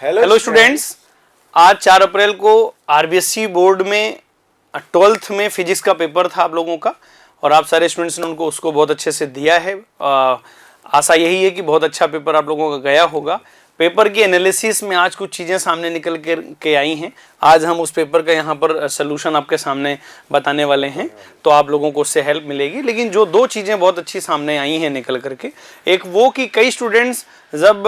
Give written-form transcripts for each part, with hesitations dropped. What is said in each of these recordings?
Hello students, आज 4 अप्रैल को RBSE board में 12th में फिजिक्स का पेपर था आप लोगों का, और आप सारे स्टूडेंट्स ने उसको बहुत अच्छे से दिया है। आशा यही है कि बहुत अच्छा पेपर आप लोगों का गया होगा। पेपर की एनालिसिस में आज कुछ चीज़ें सामने निकल के आई हैं। आज हम उस पेपर का यहाँ पर सलूशन आपके सामने बताने वाले हैं, तो आप लोगों को उससे हेल्प मिलेगी। लेकिन जो 2 चीज़ें बहुत अच्छी सामने आई हैं निकल करके, एक वो कि कई स्टूडेंट्स जब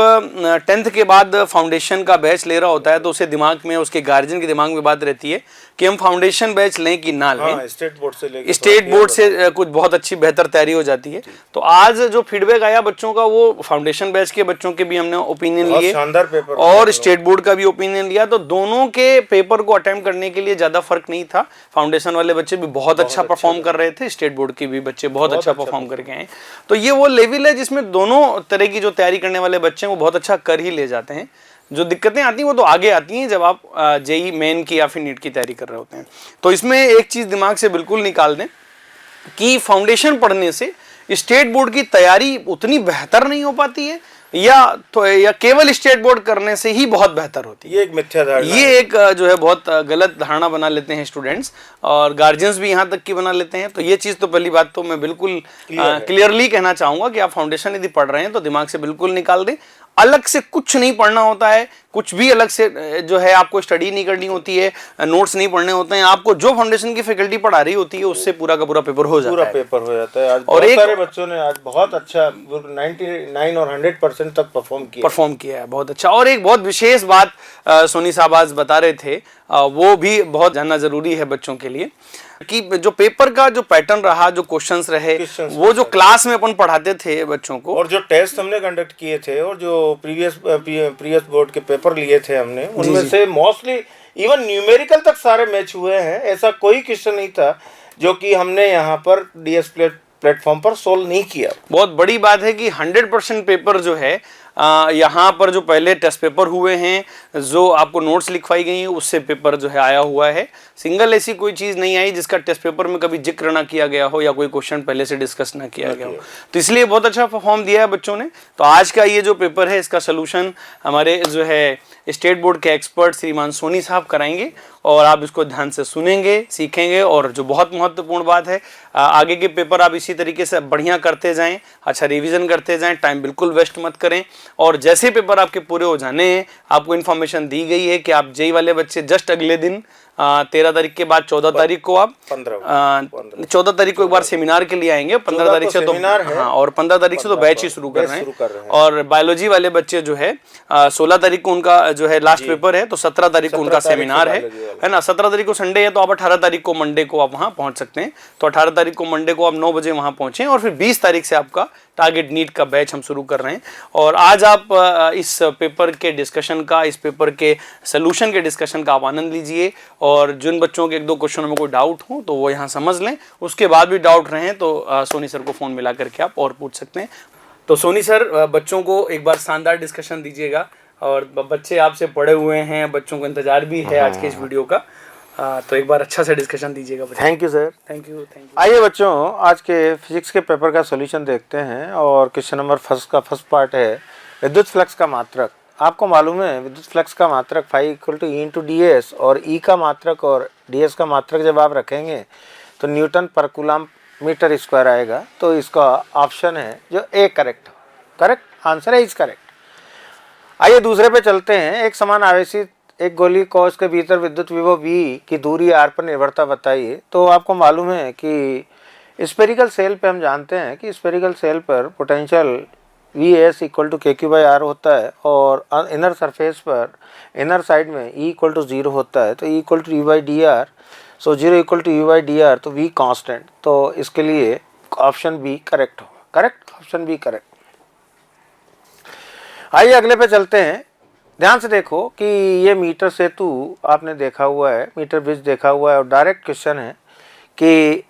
10th के बाद फाउंडेशन का बैच ले रहा होता है तो उसे दिमाग में, उसके गार्जियन के दिमाग में बात रहती है कि हम फाउंडेशन बैच लें कि ना लें। हाँ, स्टेट बोर्ड से कुछ बहुत अच्छी बेहतर तैयारी हो जाती है। तो आज जो फीडबैक आया बच्चों का, वो फाउंडेशन बैच के बच्चों के भी हमने ओपिनियन लिए शानदार पेपर और स्टेट बोर्ड का भी ओपिनियन लिया। तो दोनों के पेपर को अटेम्प्ट करने के लिए ज्यादा फर्क नहीं था। फाउंडेशन वाले बच्चे भी बहुत अच्छा परफॉर्म कर रहे थे, स्टेट बोर्ड के भी बच्चे बहुत अच्छा परफॉर्म करके आए। तो ये वो लेवल है जिसमें दोनों तरह की जो तैयारी करने वाले बच्चे हैं वो बहुत अच्छा कर ही ले जाते हैं। जो दिक्कतें आती हैं वो तो आगे आती हैं जब आप जेई मेन की या फिर नीट की तैयारी कर रहे होते हैं। तो इसमें एक चीज दिमाग से बिल्कुल निकाल दें कि फाउंडेशन पढ़ने से स्टेट बोर्ड की तैयारी उतनी बेहतर नहीं हो पाती है, या केवल स्टेट बोर्ड करने से ही बहुत बेहतर होती है। ये एक मिथ्या धारणा, ये एक जो है बहुत गलत धारणा बना लेते हैं स्टूडेंट्स, और गार्जियंस भी यहाँ तक की बना लेते हैं। तो ये चीज़ तो पहली बात तो मैं बिल्कुल क्लियरली कहना चाहूँगा कि आप फाउंडेशन यदि पढ़ रहे हैं तो दिमाग से बिल्कुल निकाल दें। अलग से कुछ नहीं पढ़ना होता है, कुछ भी अलग से जो है आपको स्टडी नहीं करनी होती है, नोट्स नहीं पढ़ने होते हैं। आपको जो फाउंडेशन की फैकल्टी पढ़ा रही होती है उससे पूरा का पूरा पेपर हो जाता है। आज और बहुत सारे बच्चों ने आज बहुत अच्छा 99 और 100% तक परफॉर्म किया है, बहुत अच्छा। और एक बहुत विशेष बात सोनी साहब आज बता रहे थे, वो भी बहुत जानना जरूरी है बच्चों के लिए, कि जो पेपर का जो पैटर्न रहा, जो क्वेश्चंस रहे, वो जो क्लास में अपन पढ़ाते थे बच्चों को, और जो टेस्ट हमने कंडक्ट किए थे, और जो प्रीवियस बोर्ड के पेपर लिए थे हमने, उनमें से मोस्टली इवन न्यूमेरिकल तक सारे मैच हुए हैं। ऐसा कोई क्वेश्चन नहीं था जो कि हमने यहाँ पर डीएस प्लेटफॉर्म पर सोल्व नहीं किया। बहुत बड़ी बात है कि 100% पेपर जो है यहाँ पर जो पहले टेस्ट पेपर हुए हैं, जो आपको नोट्स लिखवाई गई हैं, उससे पेपर जो है आया हुआ है। सिंगल ऐसी कोई चीज़ नहीं आई जिसका टेस्ट पेपर में कभी जिक्र ना किया गया हो या कोई क्वेश्चन पहले से डिस्कस ना किया गया हो। तो इसलिए बहुत अच्छा परफॉर्म दिया है बच्चों ने। तो आज का ये जो पेपर है, इसका सोल्यूशन हमारे जो है स्टेट बोर्ड के एक्सपर्ट श्रीमान सोनी साहब कराएंगे, और आप इसको ध्यान से सुनेंगे, सीखेंगे। और जो बहुत महत्वपूर्ण बात है, आगे के पेपर आप इसी तरीके से बढ़िया करते जाएं, अच्छा रिवीजन करते जाएं, टाइम बिल्कुल वेस्ट मत करें। और जैसे पेपर आपके पूरे हो जाने हैं, आपको इन्फॉर्मेशन दी गई है कि आप जेई वाले बच्चे जस्ट अगले दिन 13 तारीख के बाद 14 तारीख को आप 14 तारीख को एक बार सेमिनार के लिए आएंगे। 15 तारीख से तो हाँ, और 15 तारीख से तो बैच ही शुरू कर रहे हैं। और बायोलॉजी वाले बच्चे जो है 16 तारीख को उनका जो है लास्ट पेपर है, तो 17 तारीख को उनका सेमिनार है ना। 17 तारीख को संडे है, तो आप 18 तारीख को मंडे को आप वहाँ पहुँच सकते हैं। तो 18 तारीख को मंडे को आप 9 बजे वहाँ पहुँचें, और फिर 20 तारीख से आपका टारगेट नीट का बैच हम शुरू कर रहे हैं। और आज आप इस पेपर के डिस्कशन का, इस पेपर के सोल्यूशन के डिस्कशन का आप आनंद लीजिए। और जिन बच्चों के 1-2 क्वेश्चन में कोई डाउट हो तो वो यहाँ समझ लें। उसके बाद भी डाउट रहे तो सोनी सर को फ़ोन मिला करके आप और पूछ सकते हैं। तो सोनी सर, बच्चों को एक बार शानदार डिस्कशन दीजिएगा। और बच्चे आपसे पढ़े हुए हैं, बच्चों को इंतजार भी है आज के इस वीडियो का, तो एक बार अच्छा सा डिस्कशन दीजिएगा। Thank you sir. Thank you. आइए बच्चों, आज के फिजिक्स के पेपर का सॉल्यूशन देखते हैं। और क्वेश्चन नंबर फर्स्ट पार्ट है विद्युत फ्लक्स का मात्रक। आपको मालूम है विद्युत फ्लक्स का मात्रक phi equal to E into D S, और ई का मात्रक और डी एस का मात्रक जब आप रखेंगे तो न्यूटन पर कूलम मीटर स्क्वायर आएगा। तो इसका ऑप्शन है जो ए करेक्ट आंसर है, इज करेक्ट। आइए दूसरे पे चलते हैं। एक समान आवेशित एक गोली कोश के भीतर विद्युत विभव V की दूरी r पर निर्भरता बताइए। तो आपको मालूम है कि स्फेरिकल सेल पे हम जानते हैं कि स्फेरिकल सेल पर potential Vs equal to KQ/R होता है, और इनर सरफेस पर इनर साइड में E इक्वल टू 0 होता है। तो E equal to U/dr, so 0 equal to U/dr, तो V कांस्टेंट। तो इसके लिए ऑप्शन बी करेक्ट होगा। Correct, option B correct. आइए अगले पे चलते हैं। ध्यान से देखो कि ये मीटर सेतु आपने देखा हुआ है, मीटर ब्रिज देखा हुआ है, और डायरेक्ट क्वेश्चन है कि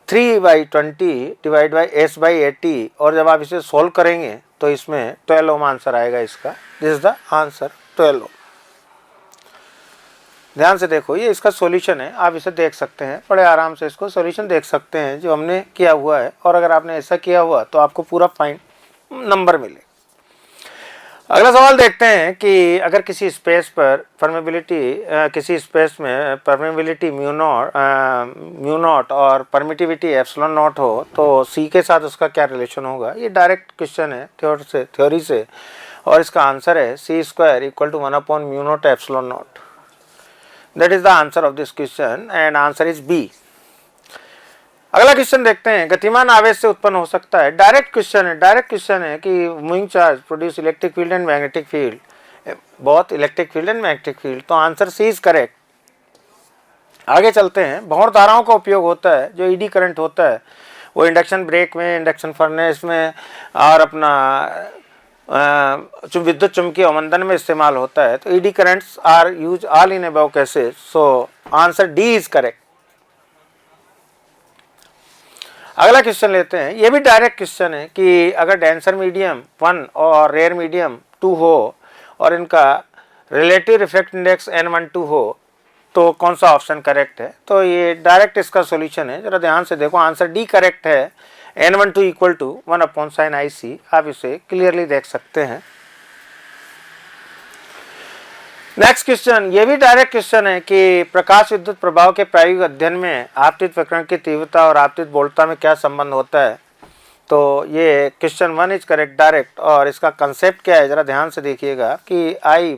3/20 डिवाइड बाई S/80, और जब आप इसे सोल्व करेंगे तो इसमें 12 ओम आंसर आएगा इसका। दिस इज द आंसर, 12 ओम। ध्यान से देखो, ये इसका सॉल्यूशन है, आप इसे देख सकते हैं, बड़े आराम से इसको सॉल्यूशन देख सकते हैं जो हमने किया हुआ है। और अगर आपने ऐसा किया हुआ तो आपको पूरा फाइन नंबर मिले। अगला सवाल देखते हैं कि अगर किसी स्पेस पर परमेबिलिटी किसी स्पेस में परमेबिलिटी म्यू नॉट और परमिटिविटी एप्सिलॉन नॉट हो तो सी के साथ उसका क्या रिलेशन होगा। ये डायरेक्ट क्वेश्चन है थ्योरी से और इसका आंसर है C square equal to 1 mu naught epsilon naught. That is the answer of this question and answer is B. अगला क्वेश्चन देखते हैं, गतिमान आवेश से उत्पन्न हो सकता है। डायरेक्ट क्वेश्चन है कि moving charge produce electric field and magnetic field, बहुत electric field and magnetic field, तो आंसर सी इज करेक्ट। आगे चलते हैं, भंवर धाराओं का उपयोग होता है, जो ईडी करंट होता है वो इंडक्शन ब्रेक में, इंडक्शन फर्नेस में और अपना विद्युत चुंबकीय अवमंदन में इस्तेमाल होता है। तो eddy currents are use all in above cases, so answer D is correct. अगला क्वेश्चन लेते हैं, ये भी डायरेक्ट क्वेश्चन है कि अगर डेंसर मीडियम 1 और रेयर मीडियम 2 हो और इनका रिलेटिव रिफ्रैक्टिव इंडेक्स n12 हो तो कौन सा ऑप्शन करेक्ट है। तो ये डायरेक्ट इसका सॉल्यूशन है, जरा ध्यान से देखो, आंसर डी करेक्ट है। n12 equal to 1/sin IC, आप इसे क्लियरली देख सकते हैं। नेक्स्ट क्वेश्चन, ये भी डायरेक्ट क्वेश्चन है कि प्रकाश विद्युत प्रभाव के प्रायोगिक अध्ययन में आपतित विकिरण की तीव्रता और आपतित बोलता में क्या संबंध होता है। तो ये क्वेश्चन 1 इज करेक्ट डायरेक्ट, और इसका कंसेप्ट क्या है जरा ध्यान से देखिएगा कि I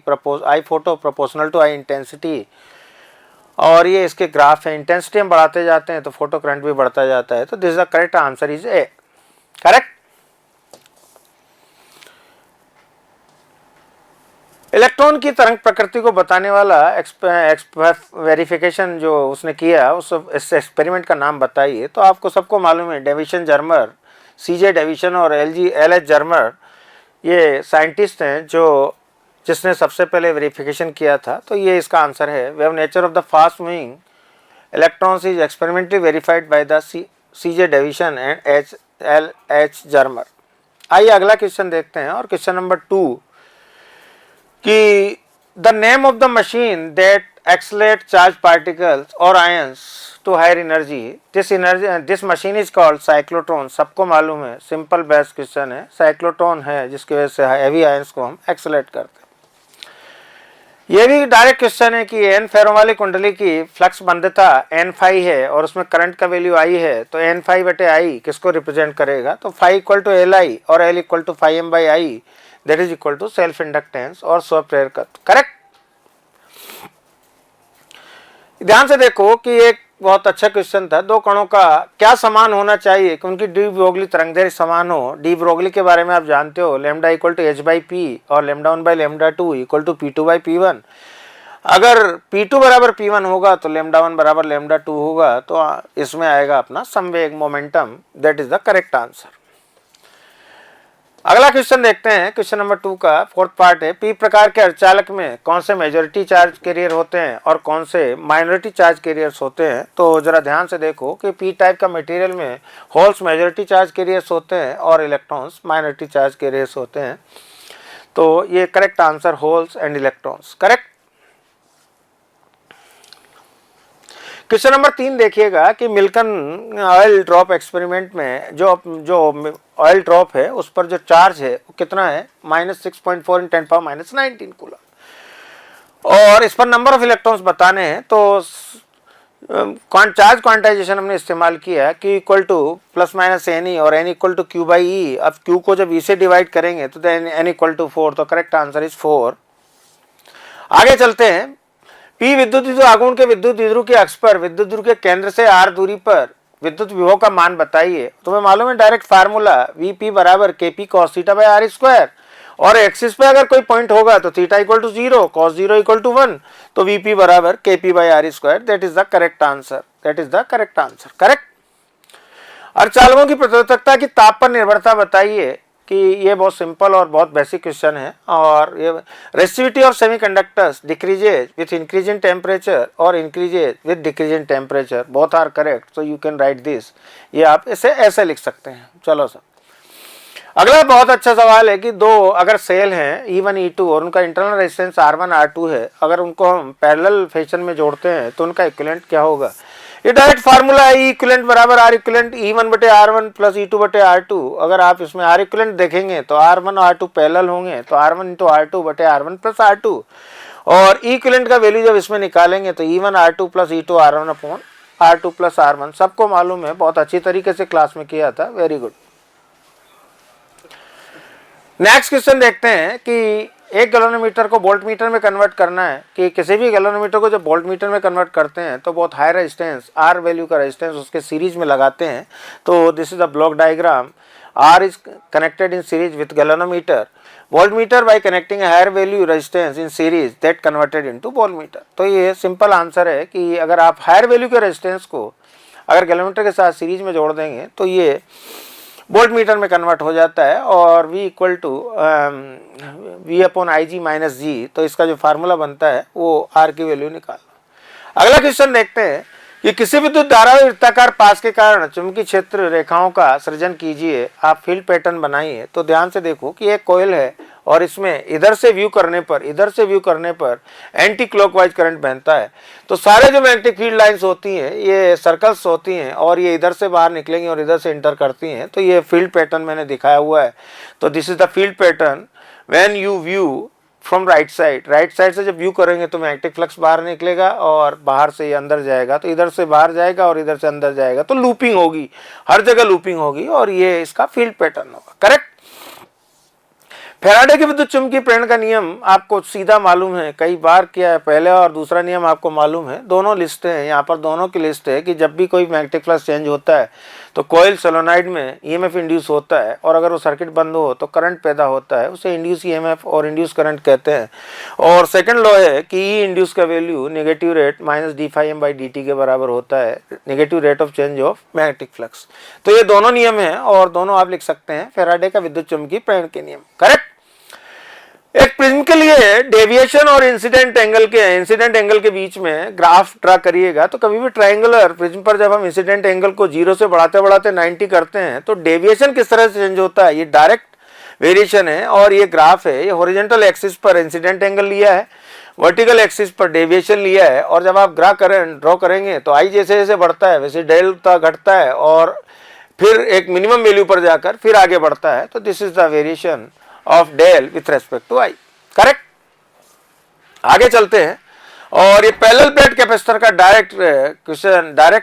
photo proportional to I intensity, और ये इसके ग्राफ है। इंटेंसिटी हम बढ़ाते जाते हैं तो फोटो करंट भी बढ़ता जाता है। तो this is the correct answer is a. Correct. Electron की तरंग प्रकृति को बताने वाला वेरिफिकेशन जो उसने किया उस एक्सपेरिमेंट का नाम बताइए। तो आपको सबको मालूम है, डेविसन जर्मर, सीजे डेविसन और एल एच जर्मर, ये साइंटिस्ट हैं जिसने सबसे पहले वेरिफिकेशन किया था। तो ये इसका आंसर है। Wave nature of the fast moving electrons is experimentally verified by the C J Davisson and L H Germer. आइए अगला क्वेश्चन देखते हैं, और क्वेश्चन नंबर 2 कि the name of the machine that accelerate charge particles और ions to higher energy, this machine is called cyclotron. सबको मालूम है, सिंपल बेस्ट क्वेश्चन है, साइक्लोट्रॉन है जिसकी वजह से हैवी आयंस को हम एक्सलेट करते हैं। ये भी डायरेक्ट क्वेश्चन है कि एन फेरों वाली कुंडली की फ्लक्स बंधता n5 है और उसमें करंट का वैल्यू I है, तो n5/I किसको रिप्रेजेंट करेगा। तो phi इक्वल टू Li और L equal to phi m/I, that is equal to self inductance और स्व प्रेरकत्व। करेक्ट। ध्यान से देखो कि एक बहुत अच्छा क्वेश्चन था, दो कणों का क्या समान होना चाहिए कि उनकी डी ब्रोगली तरंगदैर्घ्य समान हो। डी ब्रोगली के बारे में आप जानते हो, लैम्डा इक्वल टू h/p और लैम्डा 1/λ2 इक्वल टू p2/p1। अगर p2 बराबर p1 होगा तो लैम्डा 1 बराबर लैम्डा 2 होगा, तो इसमें आएगा अपना संवेग momentum, that is the correct answer. अगला क्वेश्चन देखते हैं, क्वेश्चन नंबर 2 का फोर्थ पार्ट है, पी प्रकार के अर्धचालक में कौन से मेजॉरिटी चार्ज कैरियर होते हैं और कौन से माइनॉरिटी चार्ज कैरियर्स होते हैं। तो जरा ध्यान से देखो कि पी टाइप का मटेरियल में होल्स मेजॉरिटी चार्ज कैरियर्स होते हैं और इलेक्ट्रॉन्स माइनॉरिटी चार्ज कैरियर्स होते हैं। तो ये correct answer holes and electrons. Correct. Question number 3 देखिएगा कि मिल्कन ऑयल ड्रॉप एक्सपेरिमेंट में जो ऑयल ड्रॉप है उस पर जो चार्ज है वो कितना है, -6.4 × 10⁻⁹ कूलम, और इस पर नंबर ऑफ इलेक्ट्रॉन्स बताने हैं। तो चार्ज क्वांटाइजेशन हमने इस्तेमाल किया Q इक्वल टू +- और n इक्वल टू Q/E। अब Q को जब E से डिवाइड करेंगे तो n इक्वल टू 4, तो करेक्ट आंसर इज 4। आगे चलते हैं, P विद्युत विद्युत आघूर्ण के विद्युत द्विध्रुव के अक्ष पर विद्युत ध्रुव के केंद्र से r दूरी पर विद्युत विभव का मान बताइए। तुम्हें मालूम है डायरेक्ट फार्मूला Vp बराबर Kp cos θ/r², और एक्सिस पे अगर कोई पॉइंट होगा तो theta equal to 0, cos 0 equal to 1, तो Vp बराबर Kp/r², that is the correct answer. That is the correct answer. Correct. अर्धचालकों की प्रतिरोधकता की ताप पर निर्भरता बताइए, कि ये बहुत सिंपल और बहुत बेसिक क्वेश्चन है। और ये resistivity of semiconductors decreases with increasing temperature और increases with decreasing temperature, both are correct, so you can write this. ये आप इसे ऐसे लिख सकते हैं। चलो सर, अगला बहुत अच्छा सवाल है कि दो अगर सेल हैं E1 E2 और उनका इंटरनल रेजिस्टेंस R1 R2 है, अगर उनको हम पैरेलल फैशन में जोड़ते हैं तो उनका इक्विवेलेंट क्या होगा। ये डायरेक्ट फार्मूला है, ई इक्विवेलेंट बराबर आर इक्विवेलेंट E1 बटे R1 प्लस E2 बटे R2। अगर आप इसमें आर इक्विवेलेंट देखेंगे तो R1 और R2 पैरेलल होंगे, तो R1 इंटू R2 बटे R1 प्लस R2, और ई इक्विवेलेंट का वैल्यू जब इसमें निकालेंगे तो E1 R2 plus E2 R1 upon R2 plus R1। सबको मालूम है, बहुत अच्छी तरीके से क्लास में किया था, वेरी गुड। नेक्स्ट क्वेश्चन देखते हैं कि एक गैलोरीमीटर को वोल्ट मीटर में कन्वर्ट करना है, कि किसी भी गैलोरीमीटर को जब वोल्ट मीटर में कन्वर्ट करते हैं तो बहुत हाई रेजिस्टेंस आर वैल्यू का रेजिस्टेंस उसके सीरीज में लगाते हैं। तो this is the block diagram, R is connected in series with galvanometer, voltmeter by connecting higher value resistance in series that converted into voltmeter. तो ये simple answer है कि अगर आप हायर वैल्यू के रेजिस्टेंस को अगर गैलोरीमीटर के साथ सीरीज में जोड़ देंगे तो ये वोल्ट मीटर में कन्वर्ट हो जाता है, और V equal to V upon IG minus G. तो इसका जो फार्मूला बनता है वो R की वैल्यू निकालना। अगला क्वेश्चन देखते हैं कि किसी विद्युत धारा वृत्ताकार पास के कारण चुंबकीय क्षेत्र रेखाओं का सृजन कीजिए, आप फील्ड पैटर्न बनाइए। तो ध्यान से देखो कि एक कॉइल है और इसमें इधर से व्यू करने पर एंटी क्लॉकवाइज करंट बहता है। तो सारे जो मैग्नेटिक फील्ड लाइंस होती हैं ये सर्कल्स होती हैं और ये इधर से बाहर निकलेंगी और इधर से इंटर करती हैं। तो ये फील्ड पैटर्न मैंने दिखाया हुआ है। तो this is the field pattern when you view from right side से जब व्यू करेंगे तो मैग्नेटिक फ्लक्स बाहर निकलेगा और बाहर से ये अंदर जाएगा, तो इधर से बाहर जाएगा और इधर से अंदर जाएगा, तो लूपिंग होगी, हर जगह लूपिंग होगी, और ये इसका फील्ड पैटर्न होगा। करेक्ट। फैराडे के विद्युत चुंबकीय प्रेरण का नियम आपको सीधा मालूम है, कई बार किया है, पहले और दूसरा नियम आपको मालूम है। दोनों लिस्ट हैं, यहाँ पर दोनों की लिस्ट है कि जब भी कोई मैग्नेटिक फ्लक्स चेंज होता है तो कॉइल सोलेनॉइड में ईएमएफ इंड्यूस होता है, और अगर वो सर्किट बंद हो तो करंट पैदा होता है, उसे इंड्यूस ईएमएफ और इंड्यूस करंट कहते हैं। और सेकंड लॉ है कि ई इंड्यूस का value negative rate minus d∅m/dt के बराबर होता है, negative rate of change of magnetic flux. तो ये दोनों नियम हैं और दोनों आप लिख सकते हैं फैराडे का विद्युत चुंबकीय प्रेरण के नियम। करेक्ट। एक प्रिज्म के लिए डेविएशन और इंसिडेंट एंगल के बीच में ग्राफ ड्रा करिएगा। तो कभी भी ट्रायंगुलर प्रिज्म पर जब हम इंसिडेंट एंगल को 0 से बढ़ाते 90 करते हैं तो डेविएशन किस तरह से चेंज होता है, ये डायरेक्ट वेरिएशन है। और ये ग्राफ है, ये हॉरिजॉन्टल एक्सिस पर इंसिडेंट एंगल लिया है, वर्टिकल एक्सिस पर डेविएशन लिया है, और जब आप ड्रॉ करेंगे तो आई जैसे जैसे बढ़ता है वैसे डेल्टा घटता है और फिर एक मिनिमम वैल्यू पर जाकर फिर आगे बढ़ता है। तो this is the variation of del with respect to I. Correct. आगे चलते हैं, और ये पैरेलल प्लेट कैपेसिटर का डायरेक्ट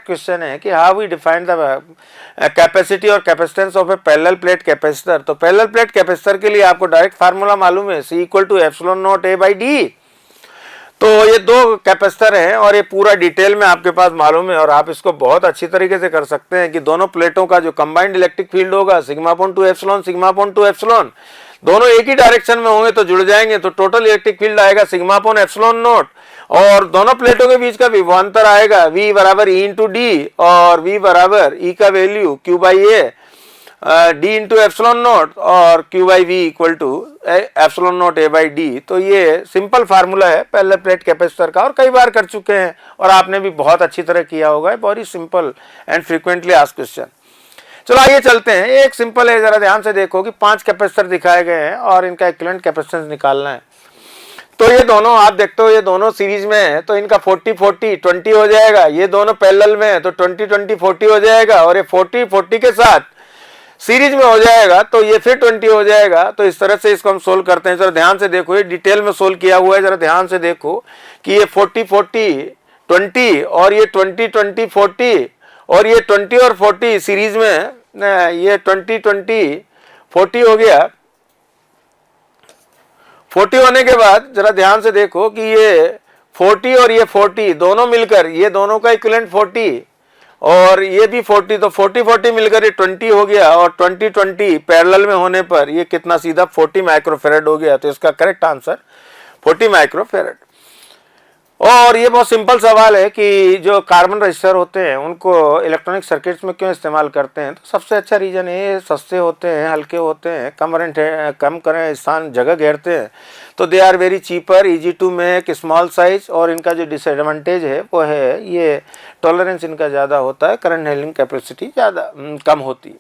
क्वेश्चन है कि how we define the capacity और capacitance of a parallel plate capacitor. तो पैरेलल प्लेट कैपेसिटर के लिए आपको डायरेक्ट फार्मूला मालूम है, C equal to epsilon naught A/D। तो ये दो कैपेसिटर हैं और ये पूरा डिटेल में आपके पास मालूम है, और आप इसको बहुत अच्छी तरीके से कर सकते हैं कि दोनों प्लेटों का जो कंबाइंड इलेक्ट्रिक फील्ड होगा σ/2 एप्सिलॉन, दोनों एक ही डायरेक्शन में होंगे तो जुड़ जाएंगे, तो टोटल इलेक्ट्रिक फील्ड आएगा σ/ε0, और दोनों प्लेटों के बीच का विभवांतर आएगा V बराबर E इंटू डी, और V बराबर E का वैल्यू Q/A D इंटू ε0 और Q/V इक्वल टू ε0 A/D। तो ये सिंपल फार्मूला है पैरेलल प्लेट कैपेसिटर का, और कई बार कर चुके हैं और आपने भी बहुत अच्छी तरह किया होगा। Very simple and frequently asked question. चलो आइए चलते हैं, एक सिंपल है, जरा ध्यान से देखो कि 5 कैपेसिटर दिखाए गए हैं और इनका इक्विवेलेंट कैपेसिटेंस निकालना है। तो ये दोनों आप देखते हो, ये दोनों सीरीज में है तो इनका 40-40-20 हो जाएगा, ये दोनों पैरेलल में है तो 20-20-40 हो जाएगा, और ये 40-40 के साथ सीरीज में हो जाएगा तो ये फिर 20 हो जाएगा। तो इस तरह से इसको हम सोल्व करते हैं। जरा ध्यान से देखो, ये डिटेल में सोल्व किया हुआ है, जरा ध्यान से देखो कि ये 40-40-20 और ये 20-20-40 और ये 20 और 40 सीरीज में, ये 20-20-40 हो गया। 40 होने के बाद जरा ध्यान से देखो कि ये 40 और ये 40 दोनों मिलकर, ये दोनों का इक्विवेलेंट 40 और ये भी 40, तो 40-40 मिलकर ये 20 हो गया, और 20-20 पैरेलल में होने पर ये कितना, सीधा 40 माइक्रोफेरेड हो गया। तो इसका करेक्ट आंसर 40 माइक्रोफेरेड। और ये बहुत सिंपल सवाल है कि जो कार्बन रजिस्टर होते हैं उनको इलेक्ट्रॉनिक सर्किट्स में क्यों इस्तेमाल करते हैं। तो सबसे अच्छा रीज़न है, सस्ते होते हैं, हल्के होते हैं, कम करें स्थान जगह घेरते हैं, तो they are very cheaper, easy to make, small size. और इनका जो डिसएडवांटेज है वो है ये टॉलरेंस इनका ज़्यादा होता है, करंट हैंडलिंग कैपेसिटी ज़्यादा कम होती है।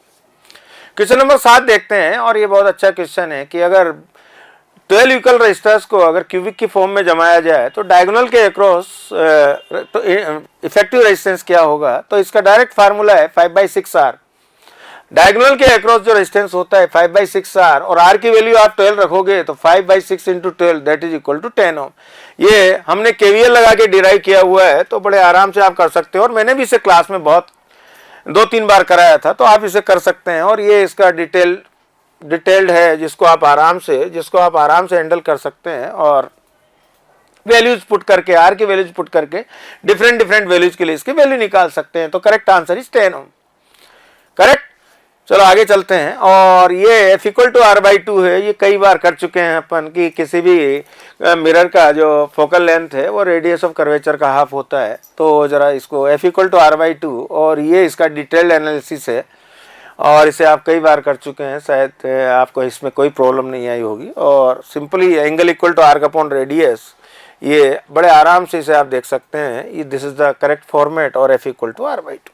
क्वेश्चन नंबर 7 देखते हैं, और ये बहुत अच्छा क्वेश्चन है कि अगर 12 इक्वल रजिस्टर्स को अगर क्यूबिक की फॉर्म में जमाया जाए तो डायगोनल के अक्रॉस तो इफेक्टिव रेजिस्टेंस क्या होगा, तो इसका डायरेक्ट फार्मूला है 5/6R। डायगोनल के अक्रॉस जो रेजिस्टेंस होता है 5/6R और R की वैल्यू आप 12 रखोगे तो 5/6 into 12 that is equal to 10 ohm. ये हमने KVL लगा के डिराइव किया हुआ है, तो बड़े आराम से आप कर सकते हो और मैंने भी इसे क्लास में बहुत 2-3 बार कराया था, तो आप इसे कर सकते हैं। और ये इसका डिटेल्ड है जिसको आप आराम से हैंडल कर सकते हैं और वैल्यूज पुट करके, R की वैल्यूज पुट करके डिफरेंट वैल्यूज के लिए इसकी वैल्यू निकाल सकते हैं। तो correct answer is 10 ohm. Correct. चलो आगे चलते हैं। और ये F इक्वल टू R/2 है, ये कई बार कर चुके हैं अपन कि किसी भी मिरर का जो फोकल लेंथ है वो रेडियस ऑफ कर्वेचर का हाफ होता है। तो जरा इसको F इक्वल टू R/2 और ये इसका डिटेल्ड एनालिसिस है और इसे आप कई बार कर चुके हैं, शायद आपको इसमें कोई प्रॉब्लम नहीं आई होगी। और सिंपली एंगल इक्वल टू R/रेडियस, ये बड़े आराम से इसे आप देख सकते हैं। This is the correct format और F इक्वल टू R/2।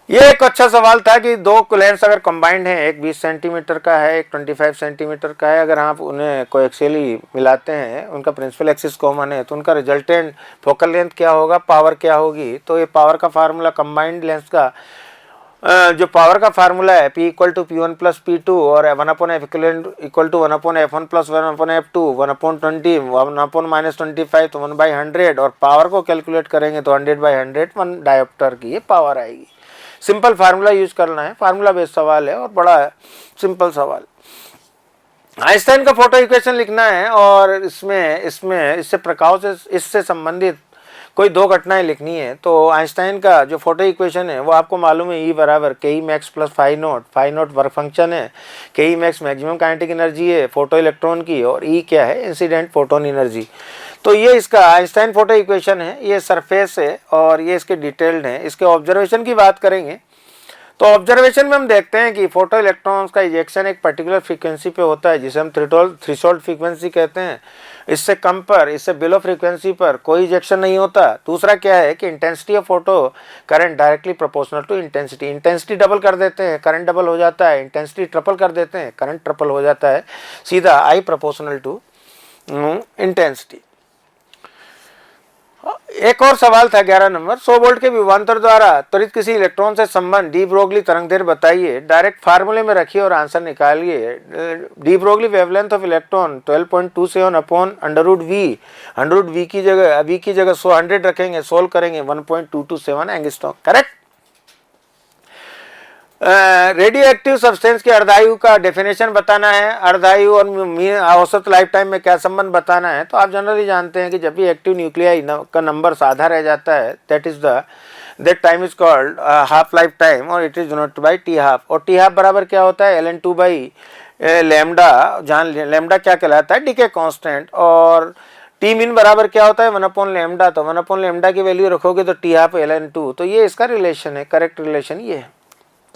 ये एक अच्छा सवाल था कि दो लेंस अगर कंबाइंड हैं, एक 20 सेंटीमीटर का है, एक 25 सेंटीमीटर का है, अगर आप उन्हें कोएक्सियली मिलाते हैं, उनका प्रिंसिपल एक्सिस कॉमन है, तो उनका रिजल्टेंट फोकल लेंथ क्या होगा, पावर क्या होगी। तो ये पावर का फार्मूला कंबाइंड लेंस का जो पावर का फार्मूला है P equal to P1 plus P2 और 1/F equal to 1/F1 plus 1/F2 1/20 1/-25 तो 1/100 और पावर को कैलकुलेट करेंगे तो 100/100 1 डायोप्टर की ये पावर आएगी। सिंपल फार्मूला यूज करना है, फार्मूला बेस्ड सवाल है और बड़ा सिंपल सवाल। आइंस्टाइन का फोटो इक्वेशन लिखना है और इससे प्रकाश से इससे संबंधित कोई दो घटनाएं लिखनी है। तो आइंस्टाइन का जो फोटो इक्वेशन है वो आपको मालूम है, E बराबर KE max plus phi naught work function है, KE max maximum kinetic energy है फोटो इलेक्ट्रॉन की और E क्या है, इंसिडेंट फोटोन एनर्जी। तो ये इसका आइंस्टाइन फोटो इक्वेशन है, ये सरफेस है और ये इसके डिटेल्ड है। इसके ऑब्जर्वेशन की बात करेंगे तो ऑब्जर्वेशन में हम देखते हैं कि फोटो इलेक्ट्रॉन्स का इजेक्शन एक पर्टिकुलर फ्रीक्वेंसी पे होता है जिसे हम थ्रेशोल्ड फ्रीक्वेंसी कहते हैं। इससे कम पर, इससे बिलो फ्रीक्वेंसी पर कोई इजेक्शन नहीं होता। दूसरा क्या है कि intensity of photo current directly proportional to intensity. Intensity double कर देते हैं, करंट डबल हो जाता है, इंटेंसिटी ट्रिपल कर देते हैं, करंट ट्रिपल हो जाता है, सीधा I प्रोपोर्शनल टू इंटेंसिटी। एक और सवाल था 11 नंबर, 100 वोल्ट के विभवांतर द्वारा त्वरित किसी इलेक्ट्रॉन से संबंध डी ब्रोगली तरंगदैर्घ्य बताइए। डायरेक्ट फार्मूले में रखिए और आंसर निकालिए। De Broglie wavelength of electron 12.27 upon √V की जगह 100 रखेंगे, सोल्व करेंगे 1.227 angstrom. Correct. Radio active substance के अर्धायु का डेफिनेशन बताना है, अर्धायु और औसत लाइफ टाइम में क्या संबंध बताना है। तो आप जनरली जानते हैं कि जब भी एक्टिव न्यूक्लियाई का नंबर आधा रह जाता है that time is called half life time और it is denoted by T12। और T12 बराबर क्या होता है, ln2/λ, जहाँ लैम्डा क्या कहलाता है, डीके कांस्टेंट। और T min बराबर क्या होता है 1/λ, तो 1/λ की वैल्यू रखोगे तो T12 ln2। तो ये इसका रिलेशन है, करेक्ट रिलेशन ये है।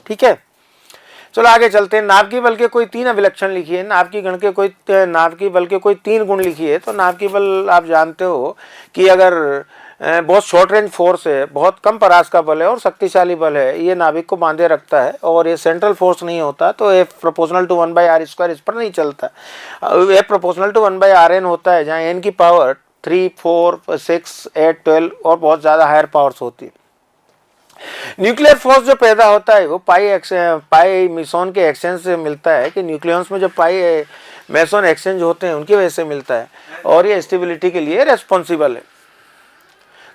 ठीक है, चलो आगे चलते हैं। नाभ की बल के कोई 3 अभिलक्षण लिखिए। नाभ की बल के कोई 3 गुण लिखिए। तो नाभ की बल आप जानते हो कि अगर बहुत शॉर्ट रेंज फोर्स है, बहुत कम परास का बल है और शक्तिशाली बल है, ये नाभिक को बांधे रखता है और ये सेंट्रल फोर्स नहीं होता, तो F प्रोपोर्शनल टू 1/r² इस पर नहीं चलता। F प्रोपोर्शनल टू 1/rn होता है, जहाँ n की पावर 3, 4, 6, 8, 12 और बहुत ज़्यादा हायर पावर्स होती है। न्यूक्लियर फोर्स जो पैदा होता है वो पाई मेसोन के एक्सचेंज से मिलता है, कि न्यूक्लियस में जो पाई मेसोन एक्सचेंज होते हैं उनकी वजह से मिलता है और ये स्टेबिलिटी के लिए रेस्पॉन्सिबल है।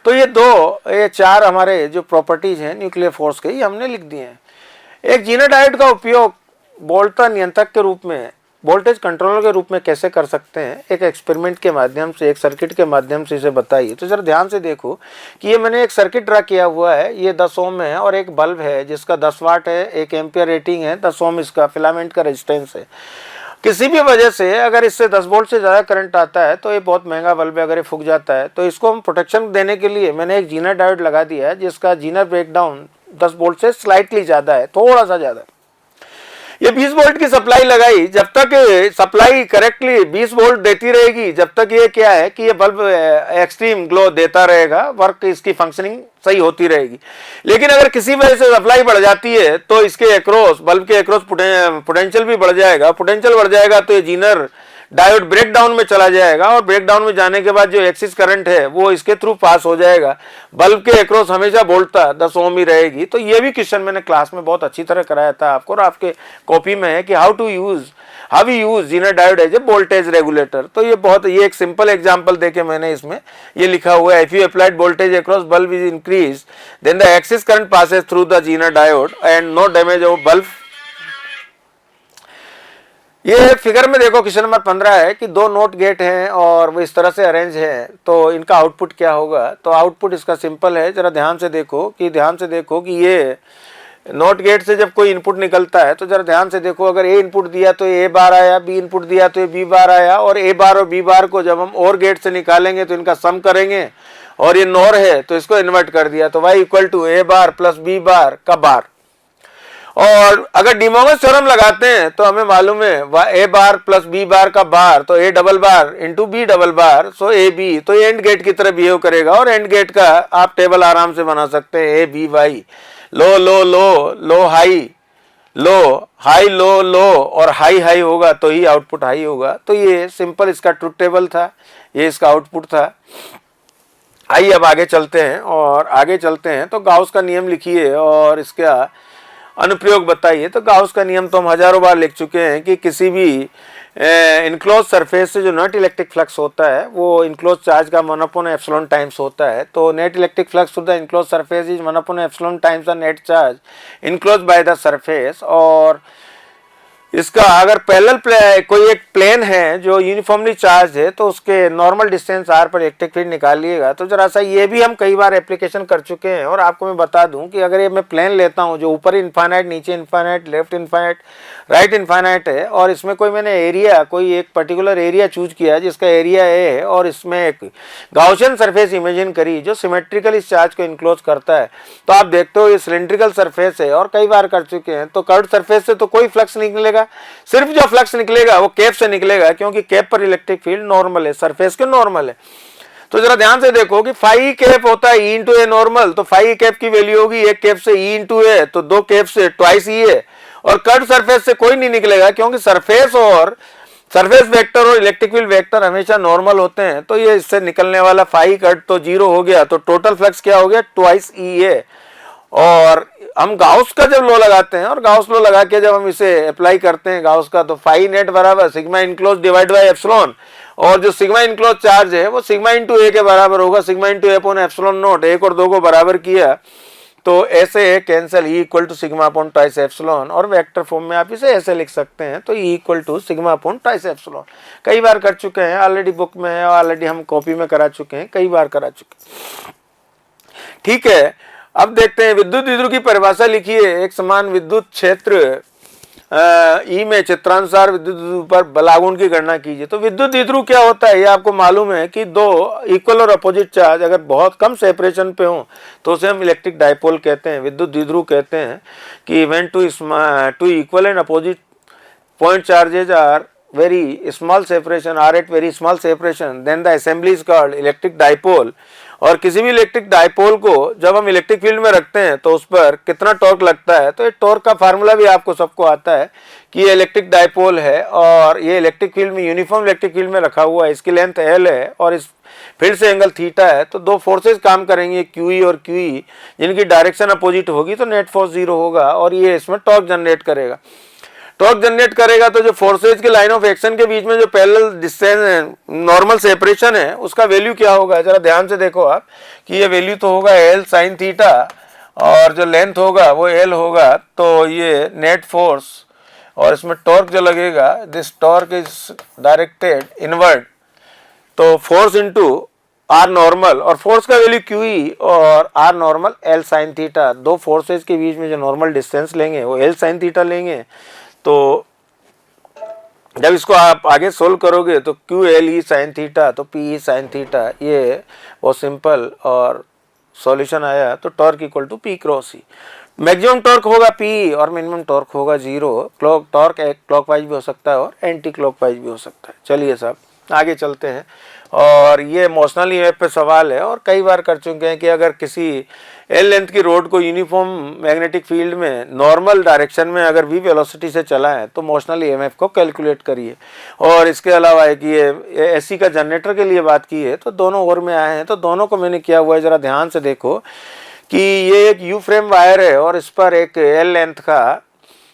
तो ये 4 हमारे जो प्रॉपर्टीज हैं न्यूक्लियर फोर्स के, ये हमने लिख दिए हैं। एक जीना डायोड का उपयोग वोल्टा नियंत्रक के रूप में, वोल्टेज कंट्रोलर के रूप में कैसे कर सकते हैं, एक एक्सपेरिमेंट के माध्यम से, एक सर्किट के माध्यम से इसे बताइए। तो जरा ध्यान से देखो कि ये मैंने एक सर्किट ड्रा किया हुआ है, ये 10 ओम है और एक बल्ब है जिसका 10 वाट है, 1 एम्पियर रेटिंग है, 10 ओम इसका फिलामेंट का रेजिस्टेंस है। किसी भी वजह से अगर इससे 10 वोल्ट से ज़्यादा करंट आता है तो ये बहुत महंगा बल्ब है, अगर ये फूक जाता है तो इसको हम प्रोटेक्शन देने के लिए मैंने एक जीनर डायोड लगा दिया है जिसका जीनर ब्रेकडाउन 10 वोल्ट से स्लाइटली ज़्यादा है, थोड़ा सा ज़्यादा। ये 20 वोल्ट की सप्लाई लगाई, जब तक सप्लाई करेक्टली 20 वोल्ट देती रहेगी, जब तक ये क्या है कि ये बल्ब एक्सट्रीम ग्लो देता रहेगा, वर्क इसकी फंक्शनिंग सही होती रहेगी। लेकिन अगर किसी वजह से सप्लाई बढ़ जाती है तो इसके अक्रॉस, बल्ब के अक्रॉस पोटेंशियल भी बढ़ जाएगा, पोटेंशियल बढ़ जाएगा तो ये जीनर डायोड ब्रेक डाउन में चला जाएगा, और ब्रेक डाउन में जाने के बाद जो एक्सिस करंट है वो इसके थ्रू पास हो जाएगा। बल्ब के अक्रॉस हमेशा वोल्टता 10 ओम ही रहेगी। तो ये भी क्वेश्चन मैंने क्लास में बहुत अच्छी तरह कराया था आपको, और आपके कॉपी में है कि how we use Zener diode as a voltage regulator. तो ये एक सिंपल एग्जांपल देके मैंने इसमें ये लिखा हुआ है, if you applied voltage across bulb is increase then the excess current passes through the Zener diode and no damage of bulb. ये फिगर में देखो क्वेश्चन नंबर 15 है कि 2 नोट गेट हैं और वो इस तरह से अरेंज है, तो इनका आउटपुट क्या होगा। तो आउटपुट इसका सिंपल है, जरा ध्यान से देखो कि ये नोट गेट से जब कोई इनपुट निकलता है तो जरा ध्यान से देखो, अगर ए इनपुट दिया तो ए बार आया, बी इनपुट दिया तो ए बी बार आया, और ए बार और बी बार को जब हम और गेट से निकालेंगे तो इनका सम करेंगे, और ये नॉर है तो इसको इन्वर्ट कर दिया, तो y equal to A bar plus B bar का बार। और अगर डिमॉर्गन्स थ्योरम लगाते हैं तो हमें मालूम है ए बार प्लस बी बार का बार, तो A double bar into B double bar, so A B, तो ये एंड गेट की तरह बिहेव करेगा। और एंड गेट का आप टेबल आराम से बना सकते हैं, A B Y, low low low low high low high low low, और हाई हाई होगा तो ही आउटपुट हाई होगा। तो ये सिंपल इसका ट्रुथ टेबल था, ये इसका आउटपुट था। आइए अब आगे चलते हैं, तो गाउस का नियम लिखिए और इसका अनुप्रयोग बताइए। तो गाउस का नियम तो हम हजारों बार लिख चुके हैं कि किसी भी इनक्लोज सरफेस से जो नेट इलेक्ट्रिक फ्लक्स होता है वो इनक्लोज चार्ज का 1/एप्सिलॉन टाइम्स होता है। तो net electric flux to the enclose surface is 1/एप्सिलॉन times the net charge enclose by the surface. और इसका अगर पैरेलल कोई एक प्लेन है जो यूनिफॉर्मली चार्ज है तो उसके नॉर्मल डिस्टेंस आर पर इलेक्ट्रिक फील्ड निकालिएगा। तो जरा सा ये भी हम कई बार एप्लीकेशन कर चुके हैं, और आपको मैं बता दूं कि अगर ये मैं प्लेन लेता हूं जो ऊपर इनफाइनाइट, नीचे infinite, left infinite, right infinite है, और इसमें कोई एक पर्टिकुलर एरिया चूज किया जिसका एरिया ए है, और इसमें एक गाउसियन सरफेस इमेजिन करी जो सिमेट्रिकल इस चार्ज को इनक्लोज करता है। तो आप देखते हो ये सिलेंड्रिकल सरफेस है, और कई बार कर चुके हैं। तो कर्व्ड सरफेस से तो कोई फ्लक्स नहीं निकलेगा, सिर्फ जो फ्लक्स निकलेगा वो कैप से निकलेगा, क्योंकि कैप पर इलेक्ट्रिक फील्ड नॉर्मल है, सरफेस के नॉर्मल है। तो जरा ध्यान से देखो कि फाई कैप होता है ई इंटू ए नॉर्मल, तो फाई कैप की वैल्यू होगी एक कैप से ई इंटू ए, तो 2 कैप से ट्वाइस ई है। और कर्व सरफेस से कोई नहीं निकलेगा, क्योंकि सरफेस वेक्टर और इलेक्ट्रिक फील्ड वेक्टर हमेशा नॉर्मल होते हैं। तो ये इससे निकलने वाला फाई कट तो 0 हो गया, तो टोटल फ्लक्स क्या हो गया, ट्वाइस ई है। और हम गाउस का जब लॉ लगाते हैं, और गाउस लॉ लगा के जब हम इसे अप्लाई करते हैं गाउस का, तो फाई नेट बराबर sigma enclose divide by epsilon, और जो सिग्मा इनक्लोज चार्ज है वो सिग्मा इंटू ए के बराबर होगा, sigma into A upon epsilon naught. 1 और 2 को बराबर किया तो ऐसे cancel, E equal to sigma upon twice epsilon, और वेक्टर फॉर्म में आप इसे ऐसे लिख सकते हैं, तो E equal to sigma upon twice epsilon. कई बार कर चुके हैं, ऑलरेडी बुक में है, ऑलरेडी हम कॉपी में करा चुके हैं, कई बार करा चुके हैं। ठीक है, अब देखते हैं विद्युत द्विध्रुव की परिभाषा लिखिए। एक समान विद्युत क्षेत्र ई में चित्रानुसार विद्युत द्विध्रुव पर बलागुण की गणना कीजिए। तो विद्युत द्विध्रुव क्या होता है ये आपको मालूम है कि 2 इक्वल और अपोजिट चार्ज अगर बहुत कम सेपरेशन पे हो तो उसे हम इलेक्ट्रिक डायपोल कहते हैं, विद्युत द्विध्रुव कहते हैं। कि when two equal and opposite point charges are very small separation, are at very small separation, then the assembly is called electric dipole। और किसी भी इलेक्ट्रिक डाइपोल को जब हम इलेक्ट्रिक फील्ड में रखते हैं तो उस पर कितना टॉर्क लगता है, तो ये टॉर्क का फार्मूला भी आपको सबको आता है कि ये इलेक्ट्रिक डाइपोल है और ये इलेक्ट्रिक फील्ड में, यूनिफॉर्म इलेक्ट्रिक फील्ड में रखा हुआ है, इसकी लेंथ एल है और इस फील्ड से एंगल थीटा है। तो 2 फोर्सेज काम करेंगे QE और QE, जिनकी डायरेक्शन अपोजिट होगी, तो नेट फोर्स 0 होगा और ये इसमें टॉर्क जनरेट करेगा। टॉर्क जनरेट करेगा तो जो फोर्सेज के लाइन ऑफ एक्शन के बीच में जो पैरेलल डिस्टेंस नॉर्मल सेपरेशन है उसका वैल्यू क्या होगा, जरा ध्यान से देखो आप कि ये वैल्यू तो होगा L sin थीटा और जो लेंथ होगा वो L होगा। तो ये नेट फोर्स और इसमें टॉर्क जो लगेगा, this torque is directed inward, तो फोर्स इनटू आर नॉर्मल, और फोर्स का वैल्यू QE और R normal L sin theta. 2 forces के बीच में जो नॉर्मल डिस्टेंस लेंगे वो L sin थीटा लेंगे। तो जब इसको आप आगे सोल्व करोगे तो QLE sin थीटा तो PE sin थीटा, ये बहुत सिंपल और सॉल्यूशन आया। तो torque equal to P cross E। Maximum torque होगा P और मिनिमम टॉर्क होगा 0। टॉर्क क्लॉकवाइज भी हो सकता है और एंटी क्लॉकवाइज भी हो सकता है। चलिए साहब आगे चलते हैं। और ये मोशनल ईएमएफ पे सवाल है और कई बार कर चुके हैं कि अगर किसी एल लेंथ की रोड को यूनिफॉर्म मैग्नेटिक फील्ड में नॉर्मल डायरेक्शन में अगर v वेलोसिटी से चला है तो मोशनल ईएमएफ को कैलकुलेट करिए। और इसके अलावा है कि ये एसी का जनरेटर के लिए बात की है तो दोनों ओर में आए हैं, तो दोनों को मैंने किया हुआ है। ज़रा ध्यान से देखो कि ये एक यू फ्रेम वायर है और इस पर एक एल लेंथ का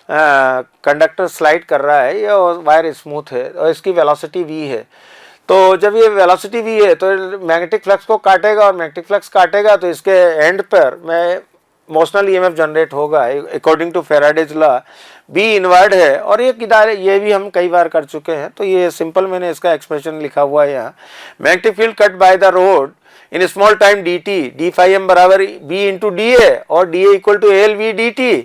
कंडक्टर स्लाइड कर रहा है। ये वायर स्मूथ है और इसकी वेलोसिटी v है। तो जब ये वेलोसिटी v है तो मैग्नेटिक फ्लक्स को काटेगा और मैग्नेटिक फ्लक्स काटेगा तो इसके एंड पर में मोशनल ईएमएफ जनरेट होगा according to Faraday's law. B inward है और ये किनारे ये भी हम कई बार कर चुके हैं। तो ये सिंपल मैंने इसका एक्सप्रेशन लिखा हुआ है यहाँ। Magnetic field cut by the rod in small time dt D phi M बराबर b इंटू डी ए और D A equal to L V D T.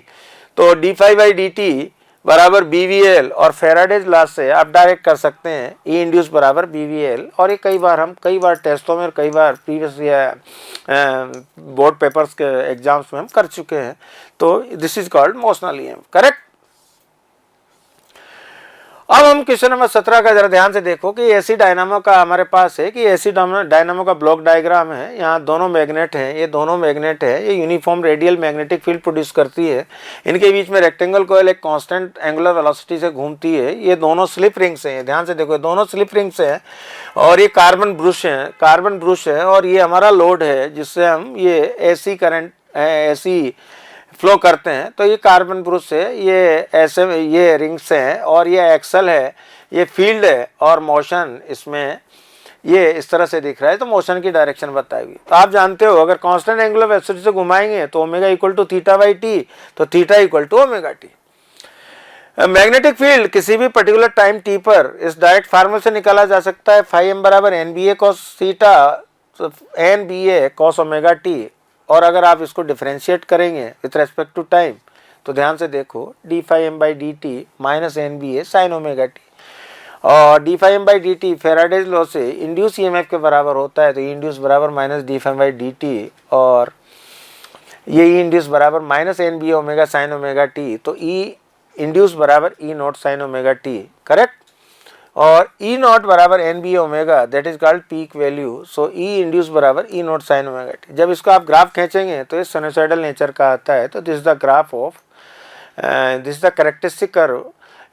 तो D phi by D T बराबर B V L और Faraday's law से आप direct कर सकते हैं ई इंड्यूस बराबर बी वी एल। और ये कई बार टेस्टों में और कई बार प्रीवियस या बोर्ड पेपर्स के एग्जाम्स में हम कर चुके हैं। तो this is called motional EMF. Correct. अब हम क्वेश्चन नंबर 17 का जरा ध्यान से देखो कि एसी डायनामो का हमारे पास है कि एसी डायनामो का ब्लॉक डायग्राम है। यहाँ दोनों मैग्नेट हैं, ये दोनों मैग्नेट है, ये uniform radial magnetic field produce करती है। इनके बीच में रेक्टेंगल कॉइल एक कांस्टेंट एंगुलर वेलोसिटी से घूमती है। ये दोनों स्लिप रिंग्स हैं, ध्यान से देखो दोनों स्लिप रिंग्स हैं और ये कार्बन ब्रुश है और ये हमारा लोड है जिससे हम ये एसी करंट एसी फ्लो करते हैं। तो ये कार्बन ब्रुश है, ये रिंग्स हैं और ये एक्सल है, ये फील्ड है और मोशन इसमें ये इस तरह से दिख रहा है। तो मोशन की डायरेक्शन बताई हुई। तो आप जानते हो अगर कांस्टेंट एंगुलर वेलोसिटी से घुमाएंगे तो omega equal to theta by T, तो theta equal to omega T. Magnetic field किसी भी पर्टिकुलर टाइम टी पर इस डायरेक्ट फार्मूले से निकाला जा सकता है। फाई एम बराबर एन बी ए कॉस थीटा एन बी ए कॉस ओमेगा टी। और अगर आप इसको डिफरेंशिएट करेंगे विथ रेस्पेक्ट टू टाइम तो ध्यान से देखो D phi M by D T minus N B A sine omega T. और D phi M by D T Faraday's law से इंड्यूस ईएमएफ के बराबर होता है। तो ई इंड्यूस बराबर minus D phi by D T और ये ई इंड्यूस बराबर minus N B A omega sine omega T. तो ई इंड्यूस बराबर E not sine omega T. Correct. और ई नॉट बराबर N B omega that is called peak value. So E induce बराबर E not sine omega T. जब इसको आप graph खींचेंगे तो ये साइनसॉइडल नेचर का आता है। तो this is the graph of this is the characteristic curve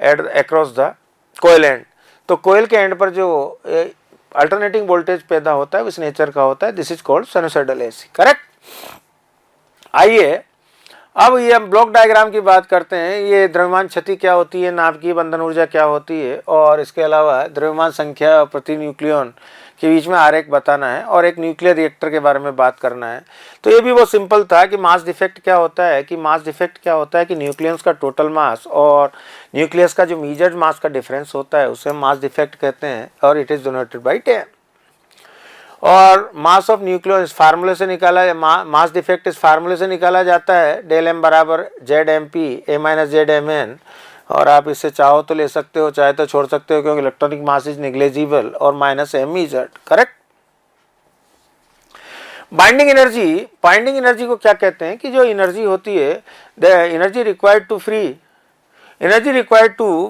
at across the coil end. तो कोयल के एंड पर जो अल्टरनेटिंग वोल्टेज पैदा होता है इस नेचर का होता है। This is called sinusoidal AC. Correct. आइए अब ये हम ब्लॉक डायग्राम की बात करते हैं। ये द्रव्यमान क्षति क्या होती है, नाभिकीय बंधन ऊर्जा क्या होती है और इसके अलावा द्रव्यमान संख्या प्रति न्यूक्लियन के बीच में आरेख बताना है और एक न्यूक्लियर रिएक्टर के बारे में बात करना है। तो ये भी बहुत सिंपल था कि मास डिफेक्ट क्या होता है कि न्यूक्लियस का टोटल मास और न्यूक्लियस का जो मेजर्ड मास का डिफरेंस होता है उसे मास डिफेक्ट कहते हैं और इट इज डिनोटेड बाई 10। और मास ऑफ न्यूक्लियस इस फार्मूले से निकाला मास डिफेक्ट इस फार्मूले से निकाला जाता है। डेल एम बराबर Z M P A minus Z M N. और आप इससे चाहो तो ले सकते हो, चाहे तो छोड़ सकते हो क्योंकि इलेक्ट्रॉनिक मास इज नेग्लिजिबल और minus M Z. Correct. Binding energy को क्या कहते हैं कि जो एनर्जी होती है the energy required to